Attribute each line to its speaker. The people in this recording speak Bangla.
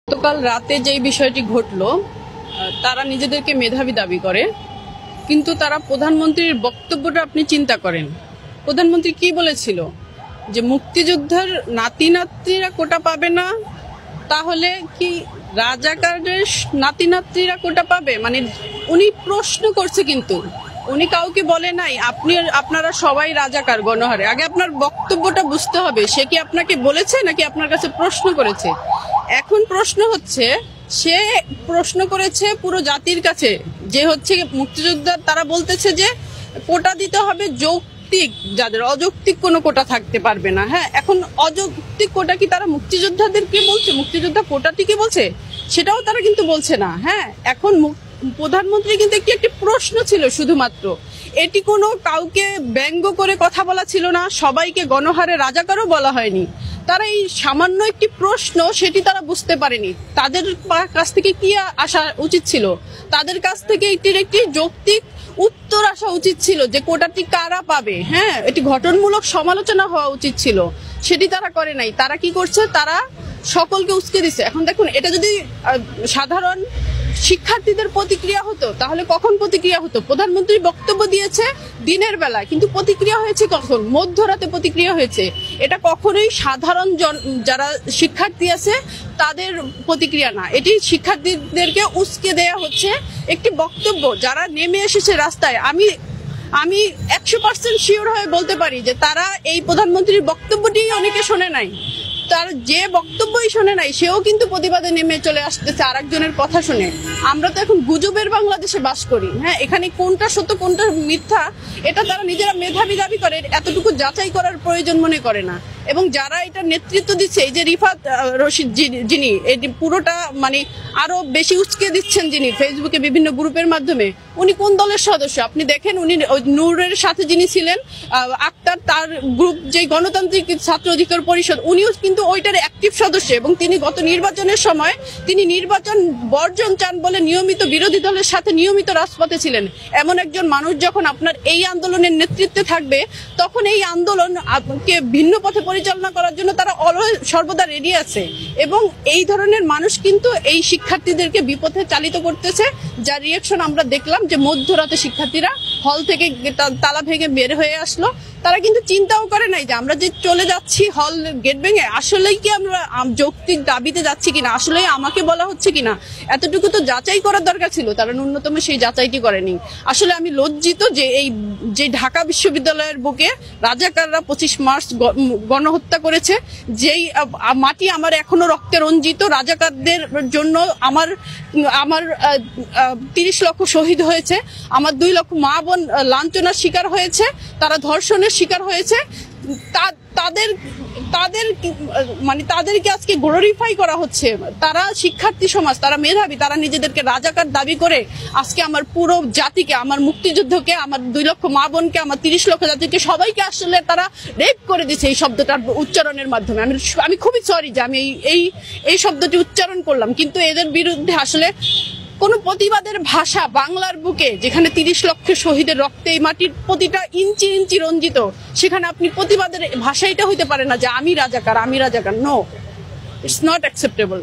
Speaker 1: গতকাল রাতে যেই বিষয়টি ঘটলো, তারা নিজেদেরকে মেধাবী দাবি করে, কিন্তু তারা প্রধানমন্ত্রীর বক্তব্যটা আপনি চিন্তা করেন। প্রধানমন্ত্রী কি বলেছিল যে মুক্তিযোদ্ধার নাতি নাতনিরা কোটা পাবে না, তাহলে কি রাজাকারের নাতি নাতনিরা কোটা পাবে? মানে উনি প্রশ্ন করছে, কিন্তু উনি কাউকে বলে নাই আপনারা সবাই রাজাকার গণহারে। আগে আপনার বক্তব্যটা বুঝতে হবে, সে কি আপনাকে বলেছে নাকি আপনার কাছে প্রশ্ন করেছে। এখন প্রশ্ন হচ্ছে, সে প্রশ্ন করেছে পুরো জাতির কাছে, যে হচ্ছে মুক্তিযোদ্ধা, তারা বলতেছে যে কোটা দিতে হবে যৌক্তিক, যাদের অযৌক্তিক কোনো কোটা থাকতে পারবে না। হ্যাঁ, এখন অযৌক্তিক কোটা কি তারা মুক্তিযোদ্ধাদেরকে বলছে, মুক্তিযোদ্ধা কোটাটিকে বলছে? সেটাও তারা কিন্তু বলছে না। হ্যাঁ, এখন প্রধানমন্ত্রী কিন্তু একটি প্রশ্ন ছিল শুধুমাত্র, এটি কোনো কাউকে ব্যঙ্গ করে কথা বলা ছিল না, সবাইকে গণহারে রাজাকারও বলা হয়নি। তারা এই সামান্য একটি প্রশ্ন, সেটি তারা বুঝতে পারেনি। তাদের কাছ থেকে কি আসা উচিত ছিল? তাদের কাছ থেকে এটির একটি যৌক্তিক উত্তর আসা উচিত ছিল, যে কোটাটি কারা পাবে। হ্যাঁ, এটি গঠনমূলক সমালোচনা হওয়া উচিত ছিল, সেটি তারা করে নাই। তারা কি করছে? তারা সকলকে উস্কে দিচ্ছে। এখন দেখুন, এটা যদি সাধারণ শিক্ষার্থীদের প্রতিক্রিয়া হতো, তাহলে কখন প্রতিক্রিয়া হতো? প্রধানমন্ত্রী বক্তব্য দিয়েছে দিনের বেলা, কিন্তু প্রতিক্রিয়া হয়েছে কখন? মধ্যরাতে প্রতিক্রিয়া হয়েছে। এটা কখনোই সাধারণ যারা শিক্ষার্থী আছে তাদের প্রতিক্রিয়া না, এটি শিক্ষার্থীদেরকে উস্কে দেয়া হচ্ছে একটি বক্তব্য। যারা নেমে এসেছে রাস্তায়, আমি 100% শিওর হয়ে বলতে পারি যে তারা এই প্রধানমন্ত্রীর বক্তব্যটি অনেকে শোনে নাই। তার যে বক্তব্যই শোনে নাই, সেও কিন্তু প্রতিবাদে নেমে চলে আসতেছে আরেকজনের কথা শুনে। আমরা তো এখন গুজবের বাংলাদেশে বাস করি। হ্যাঁ, এখানে কোনটা সত্য কোনটা মিথ্যা, এটা তারা নিজেরা মেধাবী দাবি করে, এতটুকু যাচাই করার প্রয়োজন মনে করে না। এবং যারা এটা নেতৃত্ব দিচ্ছে, এই যে রিফাত রশিদ, যিনি এটি পুরোটা মানে আরো বেশি উচকে দিচ্ছেন, যিনি ফেসবুকে বিভিন্ন গ্রুপের মাধ্যমে, উনি কোন দলের সদস্য আপনি দেখেন। উনি নূরের সাথে যিনি ছিলেন আক্তার, তার গ্রুপ যে গণতান্ত্রিক ছাত্র অধিকার পরিষদ, উনিও কিন্তু ওইটার অ্যাক্টিভ সদস্য। এবং তিনি গত নির্বাচনের সময় তিনি নির্বাচন বর্জন চান বলে নিয়মিত বিরোধী দলের সাথে নিয়মিত রাজপথে ছিলেন। এমন একজন মানুষ যখন আপনার এই আন্দোলনের নেতৃত্বে থাকবে, তখন এই আন্দোলনকে ভিন্ন পথে পরিচালনা করার জন্য তারা সর্বদা রেডি আছে। এবং এই ধরনের মানুষ কিন্তু এই শিক্ষার্থীদেরকে বিপথে চালিত করতেছে, যার রিয়াকশন আমরা দেখলাম যে মধ্যরাতে শিক্ষার্থীরা হল থেকে তালা ভেঙে বের হয়ে আসলো। তারা কিন্তু চিন্তাও করে নাই যে আমরা যে চলে যাচ্ছি হল গেট ভেঙে, আসলেই কি আমরা যৌক্তিক দাবিতে যাচ্ছি কিনা, আসলেই আমাকে বলা হচ্ছে কিনা, এতটুকু তো যাচাই করার দরকার ছিল। তারা ন্যূনতম সেই যাচাইটি করেনি। আসলে আমি লজ্জিত যে এই যে ঢাকা বিশ্ববিদ্যালয়ের বুকে রাজাকাররা 25 মার্চ গণহত্যা করেছে, যেই মাটি আমার এখনো রক্তে রঞ্জিত, রাজাকারদের জন্য আমার 30 লক্ষ শহীদ হয়েছে, আমার 2 লক্ষ মা বোন লাঞ্ছনার শিকার হয়েছে, তারা ধর্ষণের শিকার হয়েছে। তাদেরকে আজকে গ্লোরিফাই করা হচ্ছে। তারা শিক্ষার্থী সমাজ, তারা মেধাবী, তারা নিজেদেরকে রাজাকার দাবি করে আজকে আমার পুরো জাতিকে, আমার মুক্তিযুদ্ধকে, আমার 2 লক্ষ মা বোনকে, আমার 30 লক্ষ জাতিকে, সবাইকে আসলে তারা রেপ করে দিচ্ছে এই শব্দটার উচ্চারণের মাধ্যমে। আমি খুবই সরি যে আমি এই শব্দটি উচ্চারণ করলাম, কিন্তু এদের বিরুদ্ধে আসলে কোন প্রতিবাদের ভাষা বাংলার বুকে, যেখানে 30 লক্ষ শহীদের রক্তে এই মাটির প্রতিটা ইঞ্চি ইঞ্চি রঞ্জিত, সেখানে আপনি প্রতিবাদের ভাষা এটা হইতে পারে না যে আমি রাজাকার। No, it's not acceptable.